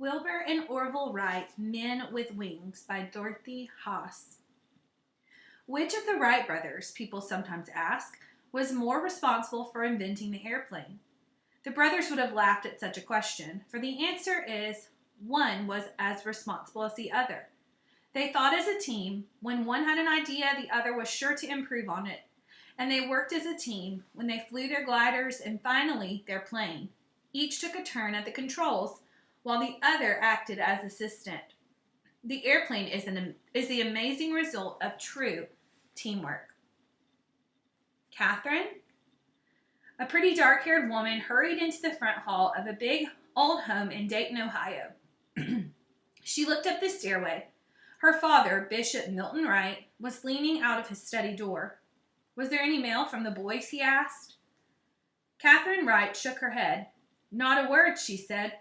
Wilbur and Orville Wright, Men with Wings by Dorothy Haas. Which of the Wright brothers, people sometimes ask, was more responsible for inventing the airplane? The brothers would have laughed at such a question, for the answer is one was as responsible as the other. They thought as a team. When one had an idea, the other was sure to improve on it. And they worked as a team when they flew their gliders and finally their plane. Each took a turn at the controls, while the other acted as assistant. The airplane is the amazing result of true teamwork. Catherine, a pretty dark-haired woman, hurried into the front hall of a big old home in Dayton, Ohio. She looked up the stairway. Her father, Bishop Milton Wright, was leaning out of his study door. Was there any mail from the boys, he asked. Catherine Wright shook her head. Not a word, she said.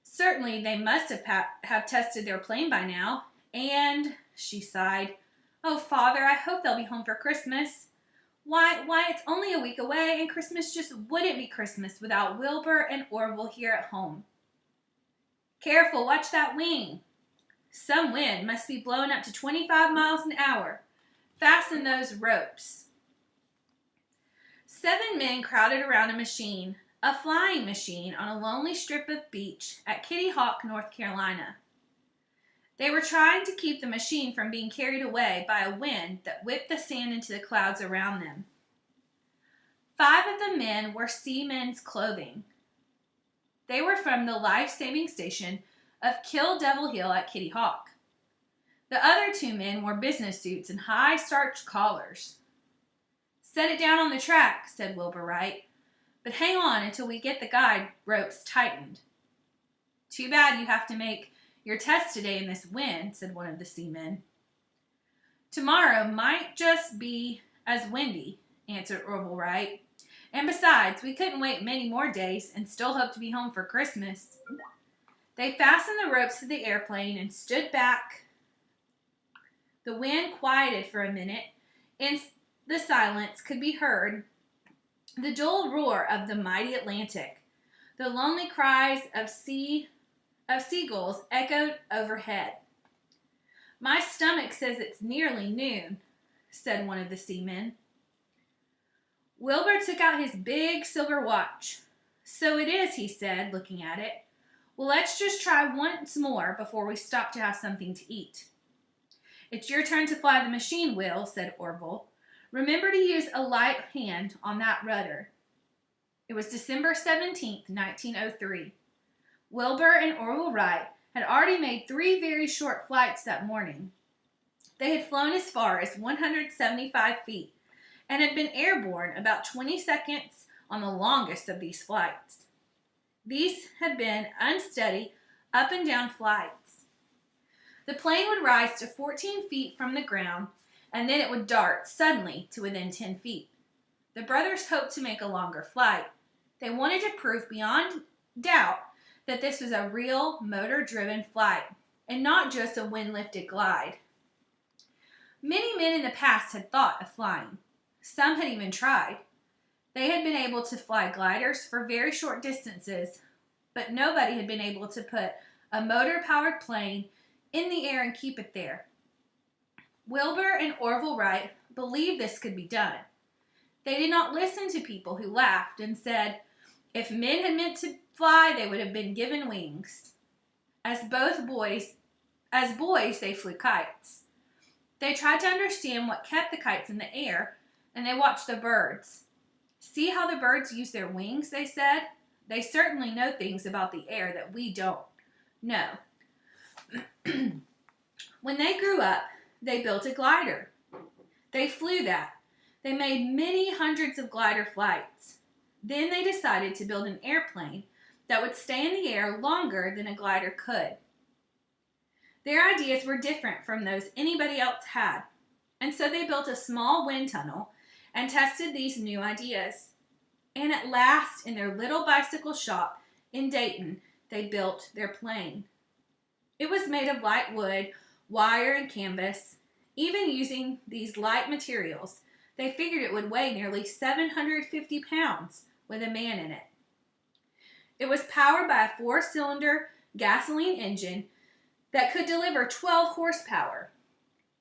Certainly they must have tested their plane by now. And, she sighed, oh, Father, I hope they'll be home for Christmas. Why, it's only a week away, and Christmas just wouldn't be Christmas without Wilbur and Orville here at home. Careful, watch that wing. Some wind must be blowing up to 25 miles an hour. Fasten those ropes. 7 men crowded around a machine, a flying machine on a lonely strip of beach at Kitty Hawk, North Carolina. They were trying to keep the machine from being carried away by a wind that whipped the sand into the clouds around them. 5 of the men wore seamen's clothing. They were from the life-saving station of Kill Devil Hill at Kitty Hawk. The other 2 men wore business suits and high starched collars. Set it down on the track, said Wilbur Wright, but hang on until we get the guide ropes tightened. Too bad you have to make your test today in this wind, said one of the seamen. Tomorrow might just be as windy, answered Orville Wright. And besides, we couldn't wait many more days and still hope to be home for Christmas. They fastened the ropes to the airplane and stood back. The wind quieted for a minute. In the silence could be heard the dull roar of the mighty Atlantic. The lonely cries of seagulls echoed overhead. My stomach says it's nearly noon, said one of the seamen. Wilbur took out his big silver watch. So it is, he said, looking at it. Well, let's just try once more before we stop to have something to eat. It's your turn to fly the machine, Will, said Orville. Remember to use a light hand on that rudder. It was December 17th, 1903. Wilbur and Orville Wright had already made 3 very short flights that morning. They had flown as far as 175 feet and had been airborne about 20 seconds on the longest of these flights. These had been unsteady, up and down flights. The plane would rise to 14 feet from the ground, and then it would dart suddenly to within 10 feet. The brothers hoped to make a longer flight. They wanted to prove beyond doubt that this was a real motor-driven flight, and not just a wind-lifted glide. Many men in the past had thought of flying. Some had even tried. They had been able to fly gliders for very short distances, but nobody had been able to put a motor-powered plane in the air and keep it there. Wilbur and Orville Wright believed this could be done. They did not listen to people who laughed and said, if men had meant to fly, they would have been given wings. As boys, they flew kites. They tried to understand what kept the kites in the air, and they watched the birds. See how the birds use their wings, they said. They certainly know things about the air that we don't know. When they grew up, they built a glider. They flew that. They made many hundreds of glider flights. Then they decided to build an airplane that would stay in the air longer than a glider could. Their ideas were different from those anybody else had, and so they built a small wind tunnel and tested these new ideas. And at last, in their little bicycle shop in Dayton, they built their plane. It was made of light wood, wire, and canvas. Even using these light materials, they figured it would weigh nearly 750 pounds with a man in it. It was powered by a 4-cylinder gasoline engine that could deliver 12 horsepower.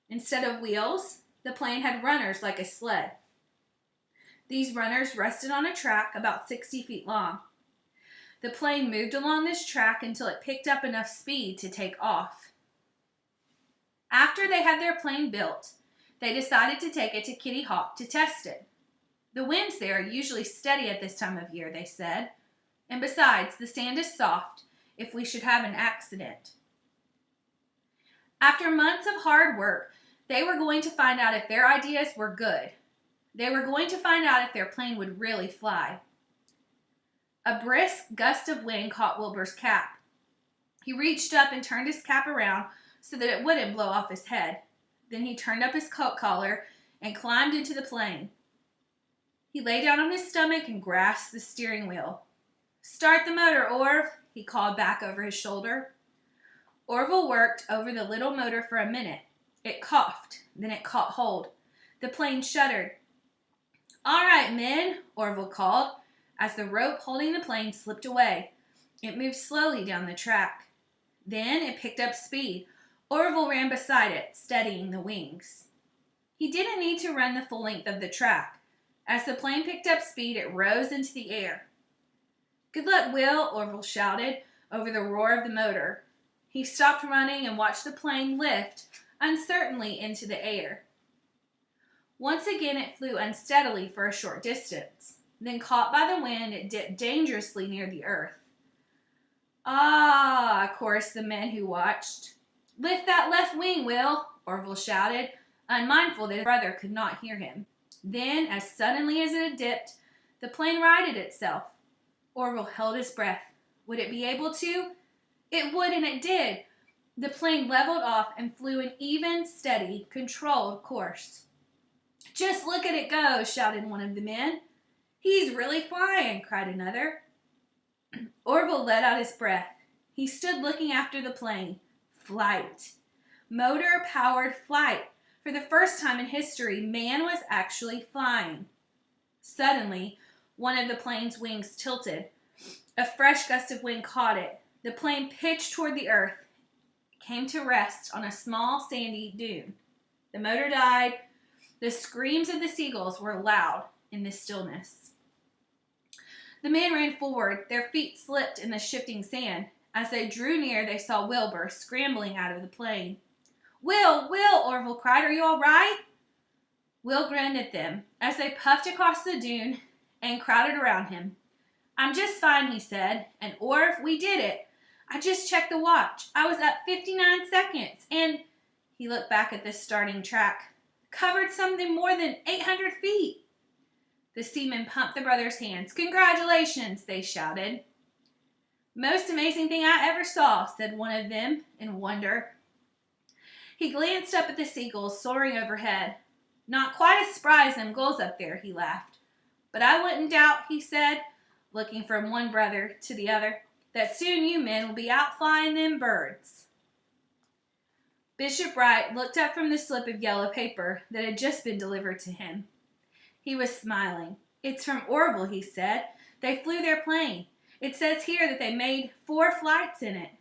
Instead of wheels, the plane had runners like a sled. These runners rested on a track about 60 feet long. The plane moved along this track until it picked up enough speed to take off. After they had their plane built, they decided to take it to Kitty Hawk to test it. The winds there are usually steady at this time of year, they said, and besides, the sand is soft if we should have an accident. After months of hard work, they were going to find out if their ideas were good. They were going to find out if their plane would really fly. A brisk gust of wind caught Wilbur's cap. He reached up and turned his cap around so that it wouldn't blow off his head. Then he turned up his coat collar and climbed into the plane. He lay down on his stomach and grasped the steering wheel. "Start the motor, Orv," he called back over his shoulder. Orville worked over the little motor for a minute. It coughed, then it caught hold. The plane shuddered. "All right, men," Orville called, as the rope holding the plane slipped away. It moved slowly down the track. Then it picked up speed. Orville ran beside it, steadying the wings. He didn't need to run the full length of the track. As the plane picked up speed, it rose into the air. "Good luck, Will," Orville shouted over the roar of the motor. He stopped running and watched the plane lift uncertainly into the air. Once again, it flew unsteadily for a short distance. Then, caught by the wind, it dipped dangerously near the earth. "Ah!" chorused the men who watched. "Lift that left wing, Will," Orville shouted, unmindful that his brother could not hear him. Then, as suddenly as it had dipped, the plane righted itself. Orville held his breath. Would it be able to? It would, and it did. The plane leveled off and flew an even, steady, controlled course. "Just look at it go," shouted one of the men. "He's really flying," cried another. Orville let out his breath. He stood looking after the plane. Flight. Motor-powered flight. For the first time in history, man was actually flying. Suddenly, one of the plane's wings tilted. A fresh gust of wind caught it. The plane pitched toward the earth, came to rest on a small sandy dune. The motor died. The screams of the seagulls were loud in the stillness. The men ran forward. Their feet slipped in the shifting sand. As they drew near, they saw Wilbur scrambling out of the plane. Will, Orville cried. "Are you all right?" Will grinned at them as they puffed across the dune and crowded around him. "I'm just fine," he said. "And Orv, we did it. I just checked the watch. I was up 59 seconds and," he looked back at the starting track, "covered something more than 800 feet. The seamen pumped the brothers' hands. "Congratulations," they shouted. "Most amazing thing I ever saw," said one of them in wonder. He glanced up at the seagulls soaring overhead. "Not quite as spry as them gulls up there," he laughed. "But I wouldn't doubt," he said, looking from one brother to the other, "that soon you men will be out flying them birds." Bishop Wright looked up from the slip of yellow paper that had just been delivered to him. He was smiling. "It's from Orville," he said. "They flew their plane. It says here that they made 4 flights in it."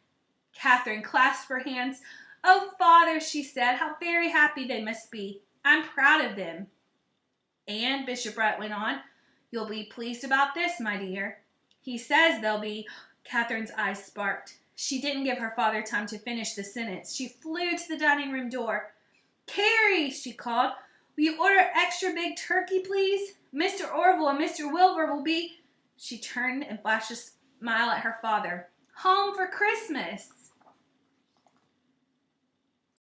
Catherine clasped her hands. "Oh, Father," she said, "how very happy they must be. I'm proud of them." "And," Bishop Wright went on, "you'll be pleased about this, my dear. He says they'll be—" Catherine's eyes sparked. She didn't give her father time to finish the sentence. She flew to the dining room door. "Carrie," she called, "will you order extra big turkey, please? Mr. Orville and Mr. Wilbur will be—" She turned and flashed a smile at her father. "Home for Christmas."